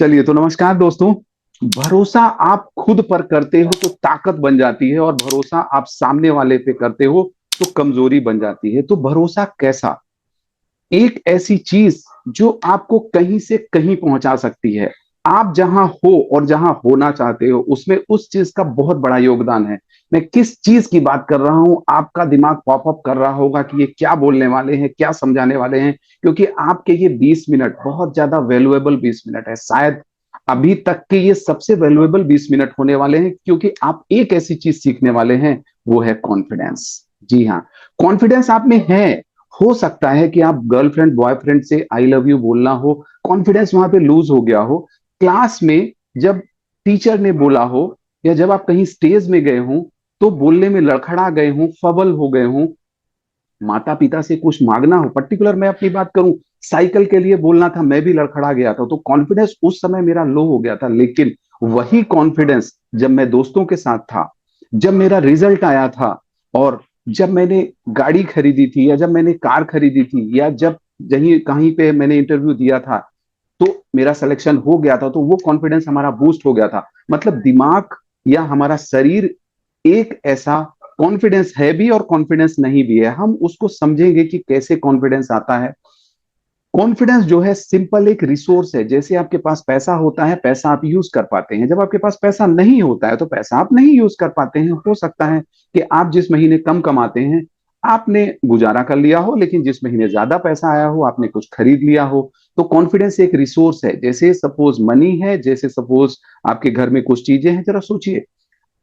चलिए तो नमस्कार दोस्तों। भरोसा आप खुद पर करते हो तो ताकत बन जाती है, और भरोसा आप सामने वाले पे करते हो तो कमजोरी बन जाती है। तो भरोसा कैसा? एक ऐसी चीज जो आपको कहीं से कहीं पहुंचा सकती है। आप जहां हो और जहां होना चाहते हो उसमें उस चीज का बहुत बड़ा योगदान है। मैं किस चीज की बात कर रहा हूं, आपका दिमाग पॉपअप कर रहा होगा कि ये क्या बोलने वाले हैं, क्या समझाने वाले हैं। क्योंकि आपके ये 20 मिनट बहुत ज्यादा वैल्यूएबल 20 मिनट है। शायद अभी तक के ये सबसे वैल्यूएबल 20 मिनट होने वाले हैं, क्योंकि आप एक ऐसी चीज सीखने वाले हैं, वो है कॉन्फिडेंस। जी हाँ, कॉन्फिडेंस आप में है। हो सकता है कि आप गर्लफ्रेंड बॉयफ्रेंड से आई लव यू बोलना हो, कॉन्फिडेंस वहां पे लूज हो गया हो। क्लास में जब टीचर ने बोला हो, या जब आप कहीं स्टेज में गए हो तो बोलने में लड़खड़ा गए हो, फबल हो गए हो। माता पिता से कुछ मांगना हो, पर्टिकुलर मैं अपनी बात करूं, साइकिल के लिए बोलना था, मैं भी लड़खड़ा गया था, तो कॉन्फिडेंस उस समय मेरा लो हो गया था। लेकिन वही कॉन्फिडेंस जब मैं दोस्तों के साथ था, जब मेरा रिजल्ट आया था, और जब मैंने गाड़ी खरीदी थी, या जब मैंने कार खरीदी थी, या जब कहीं कहीं पे मैंने इंटरव्यू दिया था तो मेरा सिलेक्शन हो गया था, तो वो कॉन्फिडेंस हमारा बूस्ट हो गया था। मतलब दिमाग या हमारा शरीर एक ऐसा कॉन्फिडेंस है भी और कॉन्फिडेंस नहीं भी है। हम उसको समझेंगे कि कैसे कॉन्फिडेंस आता है। कॉन्फिडेंस जो है सिंपल एक रिसोर्स है। जैसे आपके पास पैसा होता है, पैसा आप यूज कर पाते हैं। जब आपके पास पैसा नहीं होता है तो पैसा आप नहीं यूज कर पाते हैं। हो सकता है कि आप जिस महीने कम कमाते हैं, आपने गुजारा कर लिया हो, लेकिन जिस महीने ज्यादा पैसा आया हो आपने कुछ खरीद लिया हो। तो कॉन्फिडेंस एक रिसोर्स है। जैसे सपोज मनी है, जैसे सपोज आपके घर में कुछ चीजें हैं। जरा सोचिए,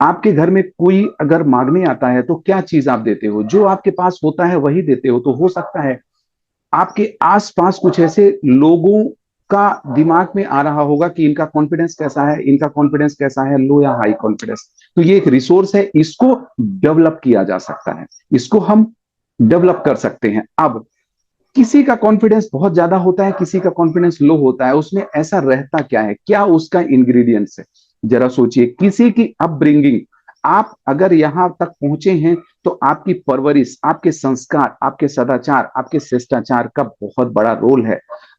आपके घर में कोई अगर मांगने आता है तो क्या चीज आप देते हो? जो आपके पास होता है वही देते हो। तो हो सकता है आपके आसपास कुछ ऐसे लोगों का दिमाग में आ रहा होगा कि इनका कॉन्फिडेंस कैसा है, इनका कॉन्फिडेंस कैसा है, लो या हाई कॉन्फिडेंस। तो ये एक रिसोर्स है, इसको डेवलप किया जा सकता है, इसको हम डेवलप कर सकते हैं। अब किसी का कॉन्फिडेंस बहुत ज्यादा होता है, किसी का कॉन्फिडेंस लो होता है। उसमें ऐसा रहता क्या है, क्या उसका इंग्रेडिएंट्स है? जरा सोचिए, किसी की अपब्रिंगिंग, आप अगर यहां तक पहुंचे हैं तो आपकी परवरिश, आपके संस्कार, आपके सदाचार, आपके शिष्टाचार का बहुत बड़ा रोल है।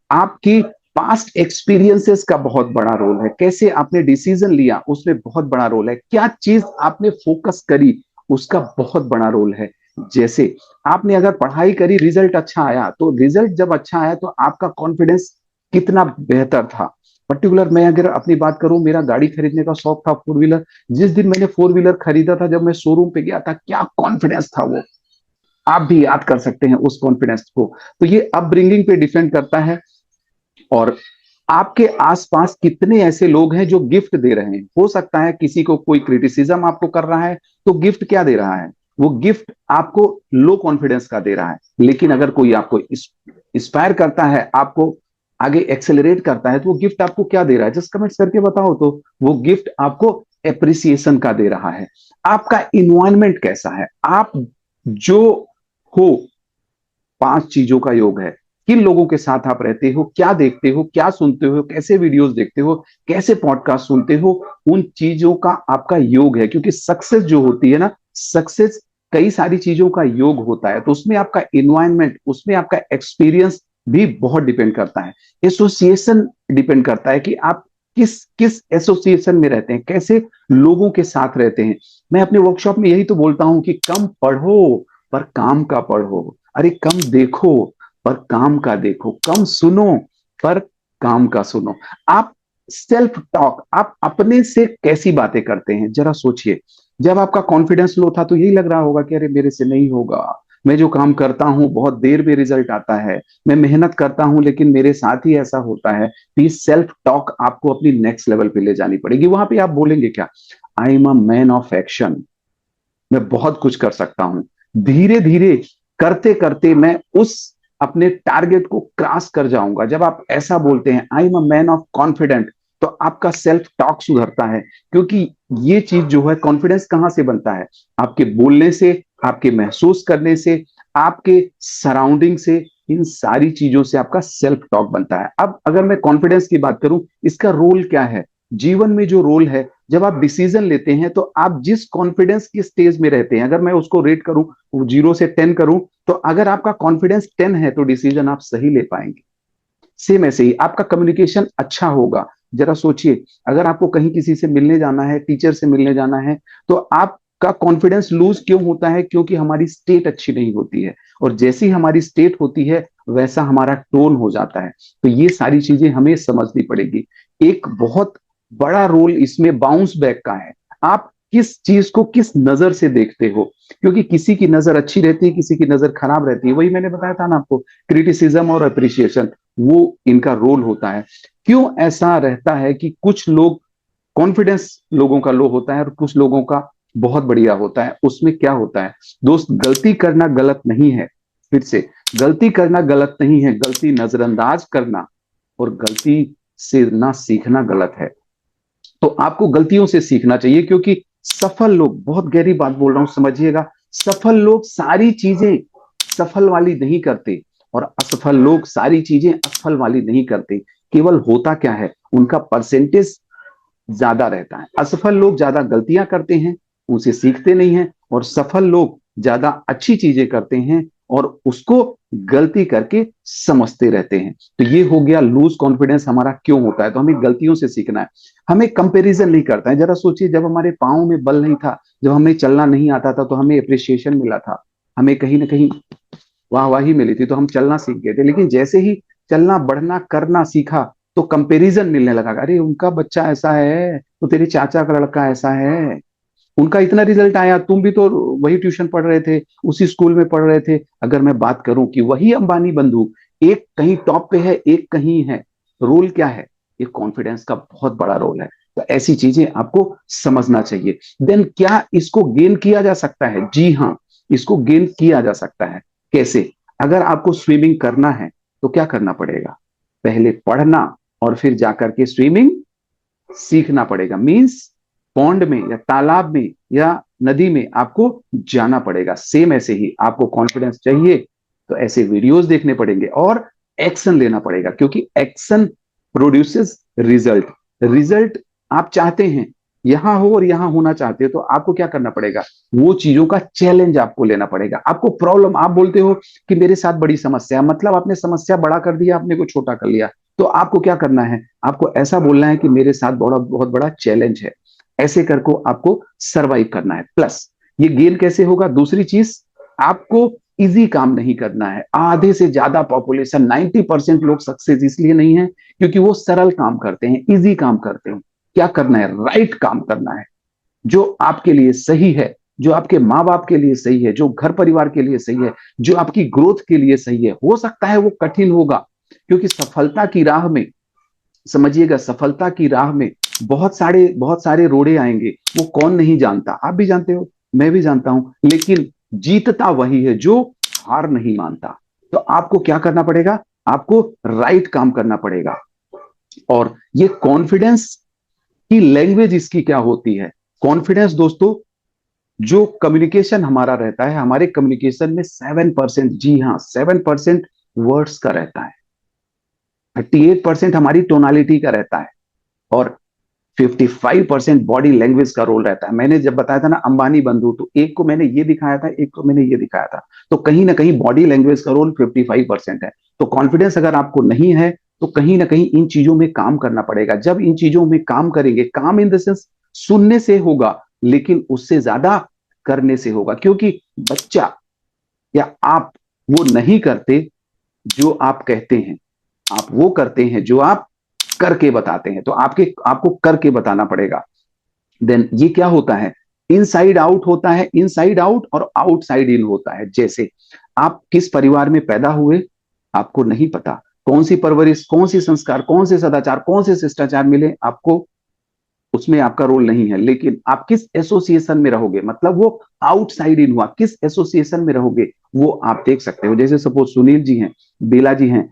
आपकी पास्ट एक्सपीरियंसेस का बहुत बड़ा रोल है। कैसे आपने डिसीजन लिया उसमें बहुत बड़ा रोल है। क्या चीज आपने फोकस करी उसका बहुत बड़ा रोल है। जैसे आपने अगर पढ़ाई करी, रिजल्ट अच्छा आया, तो रिजल्ट जब अच्छा आया तो आपका कॉन्फिडेंस कितना बेहतर था। पर्टिकुलर मैं अगर अपनी बात करूं, मेरा गाड़ी खरीदने का शौक था, फोर व्हीलर। जिस दिन मैंने फोर व्हीलर खरीदा था, जब मैं शोरूम पे गया था, क्या कॉन्फिडेंस था वो। आप भी याद कर सकते हैं उस कॉन्फिडेंस को। तो ये अपब्रिंगिंग पे डिपेंड करता है। और आपके आसपास कितने ऐसे लोग हैं जो गिफ्ट दे रहे हैं। हो सकता है किसी को कोई क्रिटिसिज्म आपको कर रहा है, तो गिफ्ट क्या दे रहा है? वो गिफ्ट आपको लो कॉन्फिडेंस का दे रहा है। लेकिन अगर कोई आपको इंस्पायर करता है, आपको आगे एक्सेलरेट करता है, तो वो गिफ्ट आपको क्या दे रहा है? जस्ट कमेंट करके बताओ। तो वो गिफ्ट आपको एप्रिसिएशन का दे रहा है। आपका इन्वायरमेंट कैसा है? आप जो हो, 5 चीजों का योग है। किन लोगों के साथ आप रहते हो, क्या देखते हो, क्या सुनते हो, कैसे वीडियोस देखते हो, कैसे पॉडकास्ट सुनते हो, उन चीजों का आपका योग है। क्योंकि सक्सेस जो होती है ना, सक्सेस कई सारी चीजों का योग होता है। तो उसमें आपका इन्वायरमेंट, उसमें आपका एक्सपीरियंस भी बहुत डिपेंड करता है। एसोसिएशन डिपेंड करता है कि आप किस किस एसोसिएशन में रहते हैं, कैसे लोगों के साथ रहते हैं। मैं अपने वर्कशॉप में यही तो बोलता हूं कि कम पढ़ो पर काम का पढ़ो। अरे कम देखो पर काम का देखो, कम सुनो पर काम का सुनो। आप सेल्फ टॉक, आप अपने से कैसी बातें करते हैं, जरा सोचिए। जब आपका कॉन्फिडेंस लो था तो यही लग रहा होगा कि अरे मेरे से नहीं होगा, मैं जो काम करता हूं बहुत देर में रिजल्ट आता है, मैं मेहनत करता हूं लेकिन मेरे साथ ही ऐसा होता है। तो ये सेल्फ टॉक आपको अपनी नेक्स्ट लेवल पे ले जानी पड़ेगी। वहां पे आप बोलेंगे क्या? I am a man of action, मैं बहुत कुछ कर सकता हूं। धीरे धीरे करते करते मैं उस अपने टारगेट को क्रॉस कर जाऊंगा। जब आप ऐसा बोलते हैं I am a man of confident, तो आपका सेल्फ टॉक सुधरता है। क्योंकि ये चीज जो है, कॉन्फिडेंस कहां से बनता है? आपके बोलने से, आपके महसूस करने से, आपके सराउंडिंग से, इन सारी चीजों से आपका सेल्फ टॉक बनता है। अब अगर मैं कॉन्फिडेंस की बात करूं, इसका रोल क्या है जीवन में? जो रोल है, जब आप डिसीजन लेते हैं तो आप जिस कॉन्फिडेंस की स्टेज में रहते हैं, अगर मैं उसको रेट करूं 0 से 10 करूं, तो अगर आपका कॉन्फिडेंस 10 है तो डिसीजन आप सही ले पाएंगे। सेम ऐसे ही आपका कम्युनिकेशन अच्छा होगा, जरा सोचिए, अगर आपको कहीं किसी से मिलने जाना है, टीचर से मिलने जाना है, तो आपका कॉन्फिडेंस लूज क्यों होता है? क्योंकि हमारी स्टेट अच्छी नहीं होती है, और जैसी हमारी स्टेट होती है वैसा हमारा टोन हो जाता है। तो ये सारी चीजें हमें समझनी पड़ेगी। एक बहुत बड़ा रोल इसमें बाउंस बैक का है। आप किस चीज को किस नजर से देखते हो, क्योंकि किसी की नजर अच्छी रहती है, किसी की नजर खराब रहती है। वही मैंने बताया था ना आपको, क्रिटिसिज्म और अप्रिसिएशन, वो इनका रोल होता है। क्यों ऐसा रहता है कि कुछ लोग, कॉन्फिडेंस लोगों का लो होता है और कुछ लोगों का बहुत बढ़िया होता है? उसमें क्या होता है दोस्त, गलती करना गलत नहीं है। फिर से, गलती करना गलत नहीं है, गलती नजरअंदाज करना और गलती से ना सीखना गलत है। तो आपको गलतियों से सीखना चाहिए, क्योंकि सफल लोग, बहुत गहरी बात बोल रहा हूं समझिएगा, सफल लोग सारी चीजें सफल वाली नहीं करते, और असफल लोग सारी चीजें असफल वाली नहीं करते। केवल होता क्या है, उनका परसेंटेज ज्यादा रहता है। असफल लोग ज्यादा गलतियां करते हैं, उसे सीखते नहीं हैं, और सफल लोग ज्यादा अच्छी चीजें करते हैं और उसको गलती करके समझते रहते हैं। तो ये हो गया लूज कॉन्फिडेंस हमारा क्यों होता है। तो हमें गलतियों से सीखना है, हमें कंपैरिजन नहीं करता है। जरा सोचिए, जब हमारे पाँव में बल नहीं था, जब हमें चलना नहीं आता था, तो हमें अप्रिसिएशन मिला था, हमें कहीं ना कहीं वाहवाही मिली थी, तो हम चलना सीख गए थे। लेकिन जैसे ही चलना बढ़ना करना सीखा, तो कंपैरिजन मिलने लगा, अरे उनका बच्चा ऐसा है, तो तेरे चाचा का लड़का ऐसा है, उनका इतना रिजल्ट आया, तुम भी तो वही ट्यूशन पढ़ रहे थे, उसी स्कूल में पढ़ रहे थे। अगर मैं बात करूं कि वही अंबानी बंधु, एक कहीं टॉप पे है, एक कहीं है, रोल क्या है? ये कॉन्फिडेंस का बहुत बड़ा रोल है। तो ऐसी चीजें आपको समझना चाहिए। देन क्या इसको गेन किया जा सकता है? जी हाँ, इसको गेन किया जा सकता है। कैसे? अगर आपको स्विमिंग करना है तो क्या करना पड़ेगा? पहले पढ़ना और फिर जाकर के स्विमिंग सीखना पड़ेगा। मीन्स पौंड में या तालाब में या नदी में आपको जाना पड़ेगा। सेम ऐसे ही आपको कॉन्फिडेंस चाहिए तो ऐसे वीडियोस देखने पड़ेंगे और एक्शन लेना पड़ेगा, क्योंकि एक्शन प्रोड्यूसेस रिजल्ट। रिजल्ट आप चाहते हैं, यहां हो और यहां होना चाहते हो, तो आपको क्या करना पड़ेगा? वो चीजों का चैलेंज आपको लेना पड़ेगा। आपको प्रॉब्लम, आप बोलते हो कि मेरे साथ बड़ी समस्या, मतलब आपने समस्या बड़ा कर दिया, आपने को छोटा कर लिया। तो आपको क्या करना है? आपको ऐसा बोलना है कि मेरे साथ बड़ा, बहुत बड़ा चैलेंज है। ऐसे करके आपको सरवाइव करना है। प्लस ये गेन कैसे होगा? दूसरी चीज, आपको इजी काम नहीं करना है। आधे से ज्यादा पॉपुलेशन, 90% लोग सक्सेस इसलिए नहीं है क्योंकि वो सरल काम करते हैं, इजी काम करते हैं। क्या करना है? राइट काम करना है, जो आपके लिए सही है, जो आपके माँ बाप के लिए सही है, जो घर परिवार के लिए सही है, जो आपकी ग्रोथ के लिए सही है। हो सकता है वो कठिन होगा, क्योंकि सफलता की राह में, समझिएगा, सफलता की राह में बहुत सारे रोड़े आएंगे। वो कौन नहीं जानता? आप भी जानते हो, मैं भी जानता हूं, लेकिन जीतता वही है जो हार नहीं मानता। तो आपको क्या करना पड़ेगा? आपको राइट काम करना पड़ेगा। और ये कॉन्फिडेंस की लैंग्वेज इसकी क्या होती है? कॉन्फिडेंस दोस्तों, जो कम्युनिकेशन हमारा रहता है, हमारे कम्युनिकेशन में 7%, जी हाँ 7% वर्ड्स का रहता है, 38% हमारी टोनालिटी का रहता है, और 55% बॉडी लैंग्वेज का रोल रहता है। मैंने जब बताया था ना अंबानी बंधु, तो एक को मैंने ये दिखाया था, एक को मैंने ये दिखाया था। तो कहीं ना कहीं बॉडी लैंग्वेज का रोल 55% है। तो कॉन्फिडेंस अगर आपको नहीं है, तो कहीं ना कहीं इन चीजों में काम करना पड़ेगा। जब इन चीजों में काम करेंगे, काम इन द सेंस सुनने से होगा, लेकिन उससे ज्यादा करने से होगा। क्योंकि बच्चा या आप वो नहीं करते जो आप कहते हैं, आप वो करते हैं जो आप करके बताते हैं। तो आपको करके बताना पड़ेगा। देन ये क्या होता है? इनसाइड आउट होता है, इनसाइड आउट और आउटसाइड इन होता है। जैसे आप किस परिवार में पैदा हुए, आपको नहीं पता। कौन सी परवरिश, कौन सी संस्कार, कौन से सदाचार, कौन से शिष्टाचार मिले आपको, उसमें आपका रोल नहीं है। लेकिन आप किस एसोसिएशन में रहोगे, मतलब वो आउटसाइड इन हुआ, किस एसोसिएशन में रहोगे वो आप देख सकते हो। जैसे सपोज सुनील जी हैं, बेला जी हैं,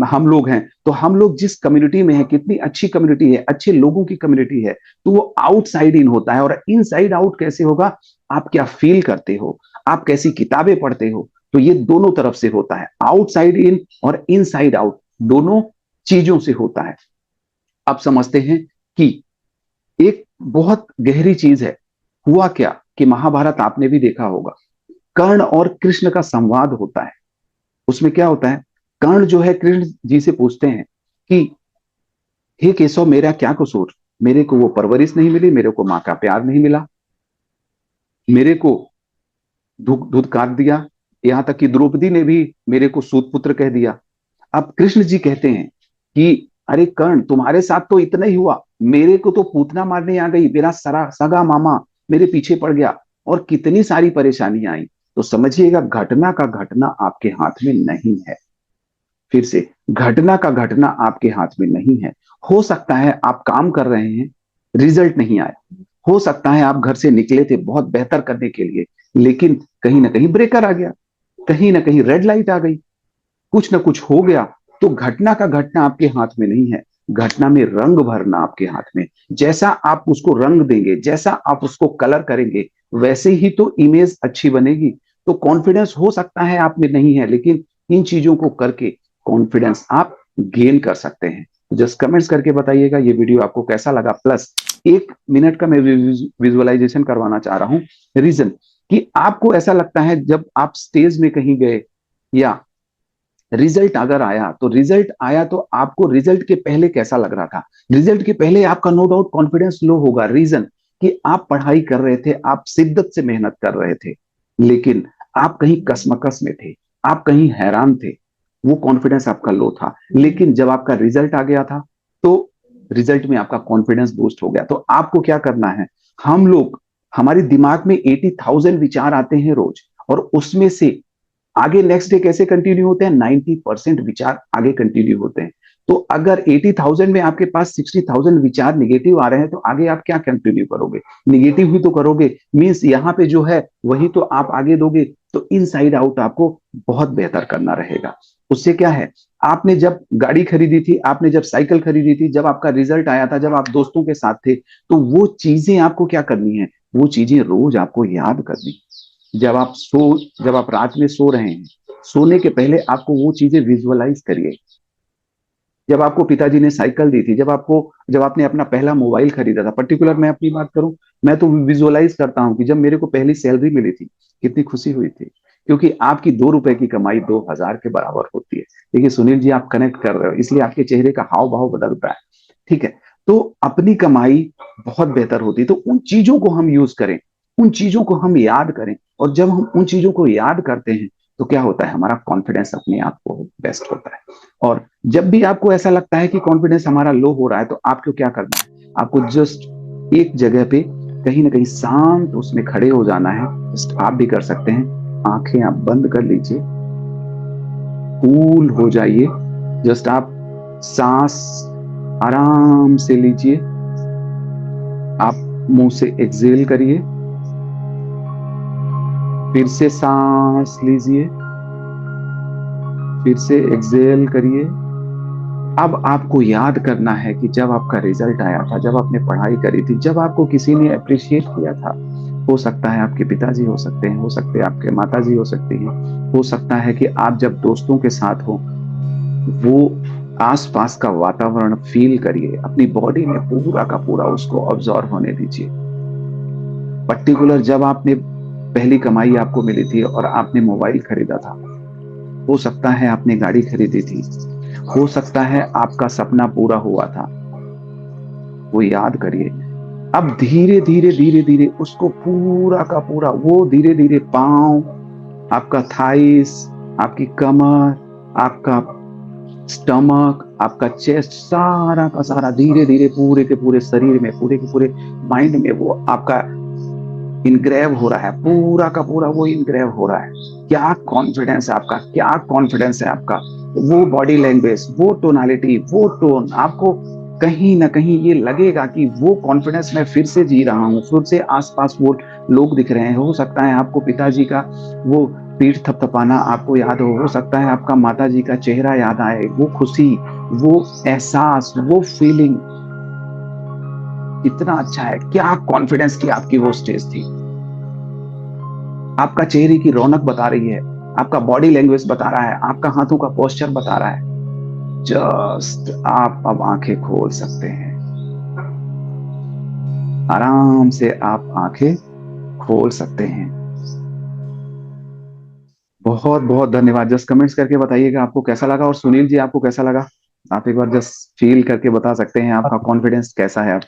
हम लोग हैं, तो हम लोग जिस कम्युनिटी में हैं, कितनी अच्छी कम्युनिटी है, अच्छे लोगों की कम्युनिटी है, तो वो आउटसाइड इन होता है। और इनसाइड आउट कैसे होगा? आप क्या फील करते हो, आप कैसी किताबें पढ़ते हो। तो ये दोनों तरफ से होता है, आउटसाइड इन और इनसाइड आउट, दोनों चीजों से होता है। अब समझते हैं कि एक बहुत गहरी चीज है। हुआ क्या कि महाभारत आपने भी देखा होगा, कर्ण और कृष्ण का संवाद होता है। उसमें क्या होता है? कर्ण जो है कृष्ण जी से पूछते हैं कि हे केशव, मेरा क्या कसूर? मेरे को वो परवरिश नहीं मिली, मेरे को माँ का प्यार नहीं मिला, मेरे को दूध काट दिया, यहां तक कि द्रौपदी ने भी मेरे को सूत पुत्र कह दिया। अब कृष्ण जी कहते हैं कि अरे कर्ण, तुम्हारे साथ तो इतना ही हुआ, मेरे को तो पूतना मारने आ गई, मेरा सरा सगा मामा मेरे पीछे पड़ गया, और कितनी सारी परेशानियां आई। तो समझिएगा, घटना का घटना आपके हाथ में नहीं है। फिर से, घटना का घटना आपके हाथ में नहीं है। हो सकता है आप काम कर रहे हैं, रिजल्ट नहीं आया। हो सकता है आप घर से निकले थे बहुत बेहतर करने के लिए, लेकिन कहीं ना कहीं ब्रेकर आ गया, कहीं ना कहीं रेड लाइट आ गई, कुछ ना कुछ हो गया। तो घटना का घटना आपके हाथ में नहीं है, घटना में रंग भरना आपके हाथ में। जैसा आप उसको रंग देंगे, जैसा आप उसको कलर करेंगे, वैसे ही तो इमेज अच्छी बनेगी। तो कॉन्फिडेंस हो सकता है आप में नहीं है, लेकिन इन चीजों को करके कॉन्फिडेंस आप गेन कर सकते हैं। जस्ट कमेंट्स करके बताइएगा ये वीडियो आपको कैसा लगा। प्लस 1 मिनट का मैं विजुअलाइजेशन करवाना चाह रहा हूं। रीजन कि आपको ऐसा लगता है जब आप स्टेज में कहीं गए, या रिजल्ट अगर आया, तो रिजल्ट आया तो आपको रिजल्ट के पहले कैसा लग रहा था? रिजल्ट के पहले आपका नो डाउट कॉन्फिडेंस लो होगा। रीजन कि आप पढ़ाई कर रहे थे, आप शिद्दत से मेहनत कर रहे थे, लेकिन आप कहीं कसमकस में थे, आप कहीं हैरान थे, वो कॉन्फिडेंस आपका लो था। लेकिन जब आपका रिजल्ट आ गया था, तो रिजल्ट में आपका कॉन्फिडेंस बूस्ट हो गया। तो आपको क्या करना है? हम लोग, हमारे दिमाग में 80,000 विचार आते हैं रोज, और उसमें से आगे नेक्स्ट डे कैसे कंटिन्यू होते हैं? 90% विचार आगे कंटिन्यू होते हैं। तो अगर 80,000 में आपके पास 60,000 विचार निगेटिव आ रहे हैं, तो आगे आप क्या कंटिन्यू करोगे? निगेटिव ही तो करोगे। मीन्स यहाँ पे जो है वही तो आप आगे दोगे। तो इनसाइड आउट आपको बहुत बेहतर करना रहेगा। उससे क्या है, आपने जब गाड़ी खरीदी थी, आपने जब साइकिल खरीदी थी, जब आपका रिजल्ट आया था, जब आप दोस्तों के साथ थे, तो वो चीजें आपको क्या करनी है? वो चीजें रोज आपको याद करनी। जब आप जब आप रात में सो रहे हैं, सोने के पहले आपको वो चीजें विजुअलाइज करिए। जब आपको पिताजी ने साइकिल दी थी, जब आपने अपना पहला मोबाइल खरीदा था, पर्टिकुलर मैं अपनी बात करूं, मैं तो विजुअलाइज करता हूं कि जब मेरे को पहली सैलरी मिली थी, कितनी खुशी हुई थी। क्योंकि आपकी 2 रुपए की कमाई 2,000 के बराबर होती है। देखिए सुनील जी, आप कनेक्ट कर रहे हो, इसलिए आपके चेहरे का हाव भाव बदलता है। ठीक है, तो अपनी कमाई बहुत बेहतर होती है। तो उन चीजों को हम यूज करें, उन चीजों को हम याद करें, और जब हम उन चीजों को याद करते हैं, तो क्या होता है, हमारा कॉन्फिडेंस अपने आप को बेस्ट होता है। और जब भी आपको ऐसा लगता है कि कॉन्फिडेंस हमारा लो हो रहा है, तो आपको क्या करना है? आपको जस्ट एक जगह पे कहीं ना कहीं शांत उसमें खड़े हो जाना है। जस्ट आप भी कर सकते हैं, आंखें आप बंद कर लीजिए, कूल हो जाइए। जस्ट आप सांस आराम से लीजिए, आप मुंह से एक्सेल करिए, फिर से सांस लीजिए, फिर से एक्सेल करिए। अब आपको याद करना है कि जब आपका रिजल्ट आया था, जब आपने पढ़ाई करी थी, जब आपको किसी ने अप्रिशिएट किया था, हो सकता है आपके पिताजी हो सकते हैं, हो सकते हैं आपके माताजी हो सकती हैं, हो सकता है कि आप जब दोस्तों के साथ हो, वो आसपास का वातावरण फील करिए, अपनी बॉडी में पूरा का पूरा उसको ऑब्जॉर्व होने दीजिए। पर्टिकुलर जब आपने पहली कमाई आपको मिली थी और आपने मोबाइल खरीदा था, हो सकता है आपने गाड़ी खरीदी थी, हो सकता है आपका सपना पूरा हुआ था, वो याद करिए। अब धीरे धीरे धीरे धीरे उसको पूरा का पूरा, वो धीरे धीरे पांव, आपका थाइस, आपकी कमर, आपका स्टमक, आपका चेस्ट, सारा का सारा धीरे धीरे पूरे के पूरे शरीर में, पूरे के पूरे माइंड में वो आपका इनग्रेव हो रहा है, पूरा का पूरा वो इनग्रेव हो रहा है। क्या कॉन्फिडेंस है आपका, क्या कॉन्फिडेंस है आपका, वो बॉडी लैंग्वेज, वो टोनालिटी, वो टोन, आपको कहीं ना कहीं ये लगेगा कि वो कॉन्फिडेंस मैं फिर से जी रहा हूँ, फिर से आसपास वो लोग दिख रहे हैं। हो सकता है आपको पिताजी का वो पीठ थपथपाना आपको याद हो सकता है आपका माता जी का चेहरा याद आए, वो खुशी, वो एहसास, वो फीलिंग कितना अच्छा है। क्या कॉन्फिडेंस की आपकी वो स्टेज थी। आपका चेहरे की रौनक बता रही है, आपका बॉडी लैंग्वेज बता रहा है, आपका हाथों का पोस्चर बता रहा है। जस्ट आप अब आंखें खोल सकते हैं, आराम से आप आंखें खोल सकते हैं। बहुत बहुत धन्यवाद। जस्ट कमेंट्स करके बताइएगा आपको कैसा लगा, और सुनील जी आपको कैसा लगा। आप एक बार जस्ट फील करके बता सकते हैं आपका कॉन्फिडेंस कैसा है? आप